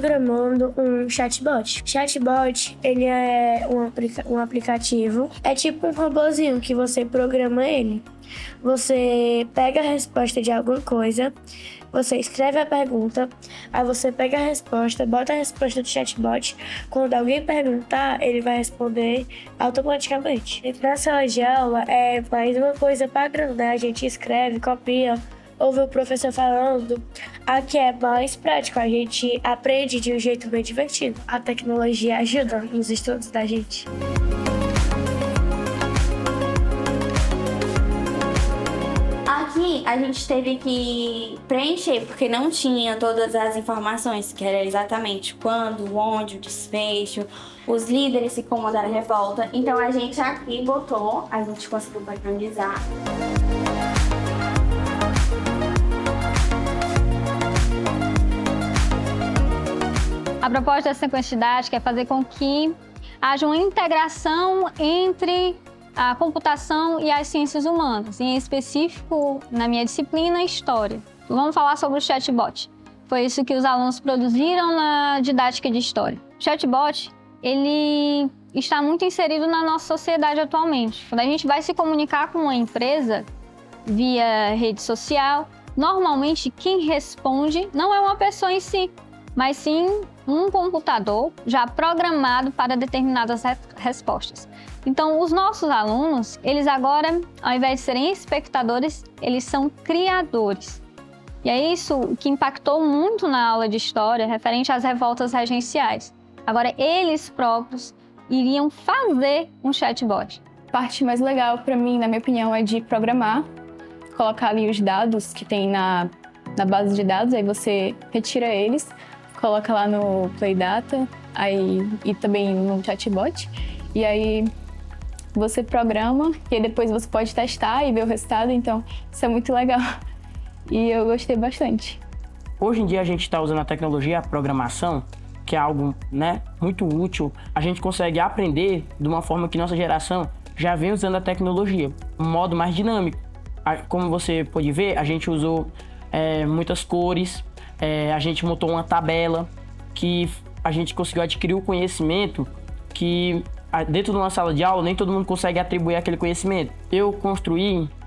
programando um chatbot. Chatbot, ele é um aplicativo, é tipo um robozinho que você programa ele. Você pega a resposta de alguma coisa, você escreve a pergunta, aí você pega a resposta, bota a resposta do chatbot. Quando alguém perguntar, ele vai responder automaticamente. E na sala de aula é mais uma coisa padrão, né? A gente escreve, copia, ouve o professor falando. Aqui é mais prático, a gente aprende de um jeito bem divertido. A tecnologia ajuda nos estudos da gente. Aqui a gente teve que preencher, porque não tinha todas as informações, que era exatamente quando, onde, o desfecho, os líderes que comandaram a revolta. Então a gente aqui botou, a gente conseguiu padronizar. A proposta da sequência didática é fazer com que haja uma integração entre a computação e as ciências humanas, em específico, na minha disciplina, História. Vamos falar sobre o chatbot. Foi isso que os alunos produziram na didática de História. O chatbot, ele está muito inserido na nossa sociedade atualmente. Quando a gente vai se comunicar com uma empresa via rede social, normalmente quem responde não é uma pessoa em si, mas sim um computador já programado para determinadas respostas. Então, os nossos alunos, eles agora, ao invés de serem espectadores, eles são criadores. E é isso que impactou muito na aula de História, referente às revoltas regenciais. Agora, eles próprios iriam fazer um chatbot. A parte mais legal para mim, na minha opinião, é de programar, colocar ali os dados que tem na base de dados, aí você retira eles, coloca lá no Playdata e também no chatbot, e aí você programa, e depois você pode testar e ver o resultado, então isso é muito legal. E eu gostei bastante. Hoje em dia a gente está usando a tecnologia, a programação, que é algo, muito útil. A gente consegue aprender de uma forma que nossa geração já vem usando a tecnologia, um modo mais dinâmico. Como você pode ver, a gente usou muitas cores, a gente montou uma tabela que a gente conseguiu adquirir o conhecimento que dentro de uma sala de aula nem todo mundo consegue atribuir aquele conhecimento.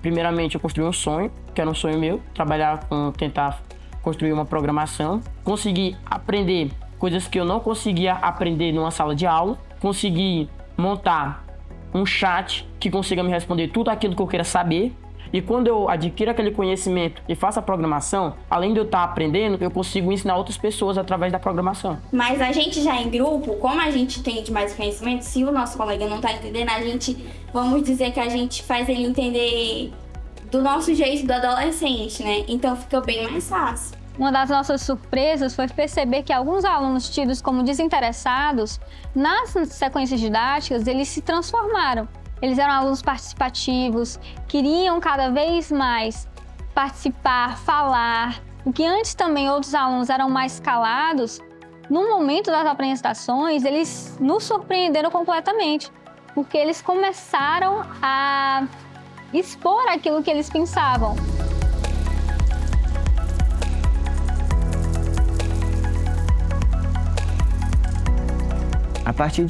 Primeiramente eu construí um sonho, que era um sonho meu, tentar construir uma programação, consegui aprender coisas que eu não conseguia aprender numa sala de aula, consegui montar um chat que consiga me responder tudo aquilo que eu queira saber. E quando eu adquiro aquele conhecimento e faço a programação, além de eu estar aprendendo, eu consigo ensinar outras pessoas através da programação. Mas a gente já em grupo, como a gente tem de mais conhecimento, se o nosso colega não está entendendo, vamos dizer que a gente faz ele entender do nosso jeito do adolescente, né? Então fica bem mais fácil. Uma das nossas surpresas foi perceber que alguns alunos tidos como desinteressados nas sequências didáticas, eles se transformaram. Eles eram alunos participativos, queriam cada vez mais participar, falar. O que antes também outros alunos eram mais calados, no momento das apresentações, eles nos surpreenderam completamente, porque eles começaram a expor aquilo que eles pensavam. A partir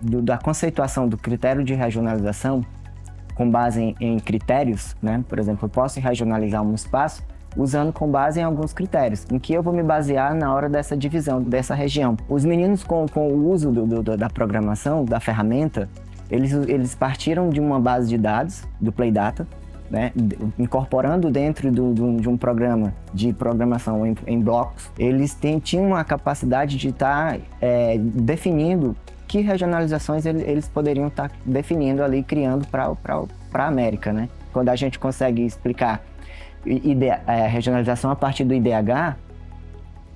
da conceituação do critério de regionalização, com base em critérios, por exemplo, eu posso regionalizar um espaço usando com base em alguns critérios, em que eu vou me basear na hora dessa divisão, dessa região. Os meninos, com o uso da programação, da ferramenta, eles partiram de uma base de dados, do Playdata, incorporando dentro de um programa de programação em blocos, eles tinham a capacidade de estar definindo que regionalizações eles poderiam estar definindo ali, criando para a América. Quando a gente consegue explicar regionalização a partir do IDH,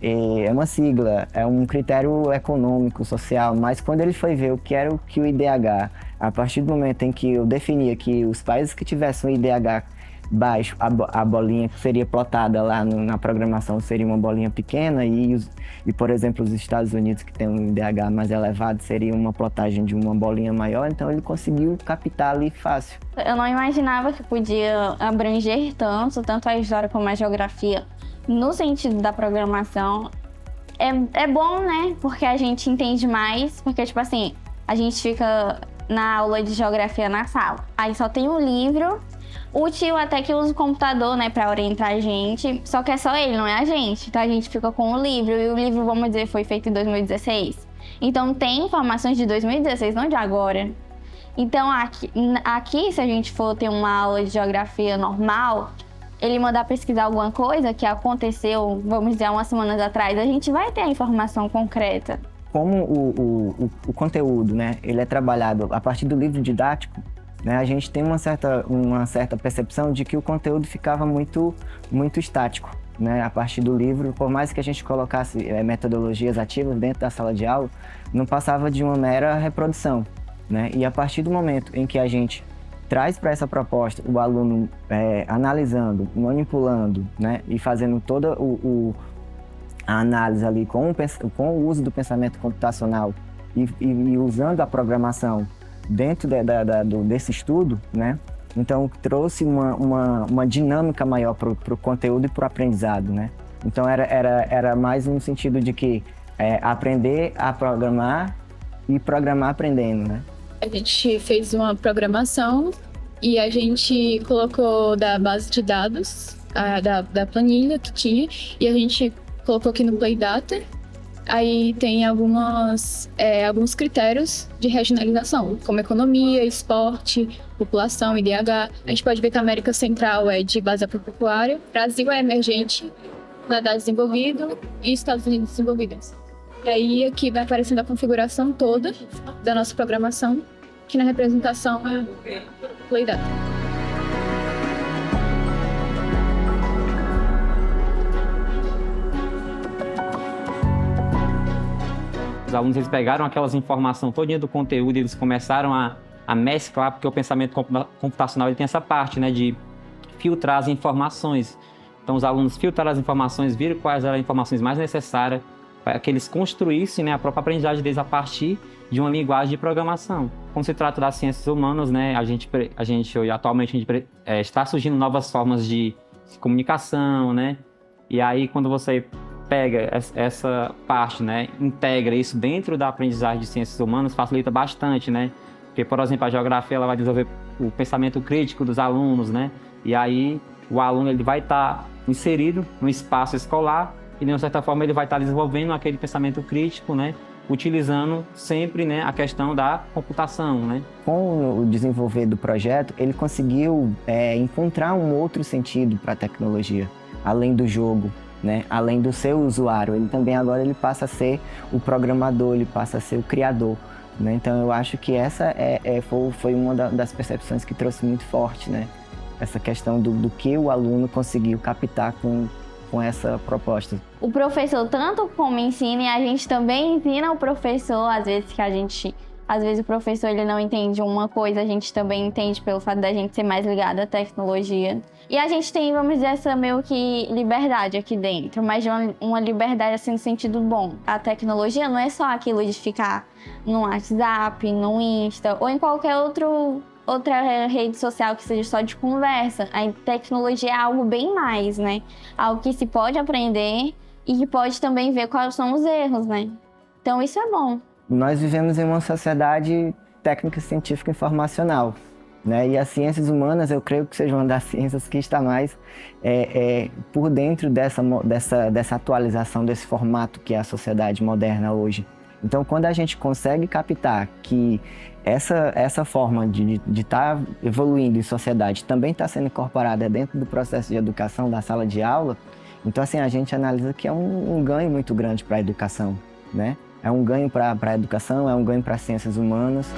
é uma sigla, é um critério econômico, social, mas quando ele foi ver o que era o IDH, a partir do momento em que eu definia que os países que tivessem um IDH baixo, a bolinha que seria plotada lá na programação seria uma bolinha pequena e, por exemplo, os Estados Unidos, que tem um IDH mais elevado, seria uma plotagem de uma bolinha maior, então ele conseguiu captar ali fácil. Eu não imaginava que podia abranger tanto a história como a geografia, no sentido da programação. é bom, né? Porque a gente entende mais, porque, tipo assim, a gente fica na aula de geografia na sala. Aí só tem um livro, o tio até que usa o computador, né, pra orientar a gente, só que é só ele, não é a gente. Então a gente fica com o livro, e o livro, vamos dizer, foi feito em 2016. Então tem informações de 2016, não de agora. Então aqui, se a gente for ter uma aula de geografia normal, ele mandar pesquisar alguma coisa que aconteceu, vamos dizer, umas semanas atrás, a gente vai ter a informação concreta. Como o conteúdo, né, ele é trabalhado a partir do livro didático, né, a gente tem uma certa percepção de que o conteúdo ficava muito estático, né, a partir do livro. Por mais que a gente colocasse metodologias ativas dentro da sala de aula, não passava de uma mera reprodução, né, e a partir do momento em que a gente traz para essa proposta o aluno analisando, manipulando, né, e fazendo toda a análise ali com o uso do pensamento computacional e usando a programação dentro desse estudo, né? Então trouxe uma dinâmica maior para o conteúdo e para o aprendizado, né? Então era mais um sentido de que aprender a programar e programar aprendendo, né? A gente fez uma programação e a gente colocou da base de dados, da planilha que tinha, e a gente colocou aqui no Playdata. Aí tem alguns critérios de regionalização, como economia, esporte, população, IDH. A gente pode ver que a América Central é de base agropecuária, Brasil é emergente, Canadá desenvolvido e Estados Unidos desenvolvidos. E aí aqui vai aparecendo a configuração toda da nossa programação, que na representação é Playdata. Os alunos eles pegaram aquelas informações todinha do conteúdo e eles começaram a mesclar, porque o pensamento computacional ele tem essa parte, né, de filtrar as informações. Então os alunos filtraram as informações, viram quais eram as informações mais necessárias para que eles construíssem, né, a própria aprendizagem deles a partir de uma linguagem de programação. Quando se trata das ciências humanas, né, a gente atualmente está surgindo novas formas de comunicação, né, e aí quando você pega essa parte, né, integra isso dentro da aprendizagem de ciências humanas, facilita bastante, né? Porque, por exemplo, a geografia ela vai desenvolver o pensamento crítico dos alunos, né? E aí o aluno ele vai estar inserido no espaço escolar e, de uma certa forma, ele vai estar desenvolvendo aquele pensamento crítico, né? Utilizando sempre, né, a questão da computação, né? Com o desenvolver do projeto, ele conseguiu encontrar um outro sentido para a tecnologia, além do jogo. Né? Além do seu usuário, ele também agora ele passa a ser o programador, ele passa a ser o criador, né? Então eu acho que essa foi uma das percepções que trouxe muito forte, né? Essa questão do que o aluno conseguiu captar com essa proposta. O professor, tanto como ensina, e a gente também ensina o professor, às vezes o professor ele não entende uma coisa, a gente também entende pelo fato da gente ser mais ligado à tecnologia. E a gente tem, vamos dizer, essa meio que liberdade aqui dentro, mas de uma liberdade assim no sentido bom. A tecnologia não é só aquilo de ficar no WhatsApp, no Insta ou em qualquer outra rede social que seja só de conversa. A tecnologia é algo bem mais, né? Algo que se pode aprender e que pode também ver quais são os erros, né? Então isso é bom. Nós vivemos em uma sociedade técnica, científica e informacional, né? E as ciências humanas, eu creio que seja uma das ciências que está mais por dentro dessa atualização, desse formato que é a sociedade moderna hoje. Então, quando a gente consegue captar que essa forma de estar evoluindo em sociedade também está sendo incorporada dentro do processo de educação da sala de aula, então assim, a gente analisa que é um ganho muito grande para a educação, né? É um ganho para a educação, é um ganho para as ciências humanas.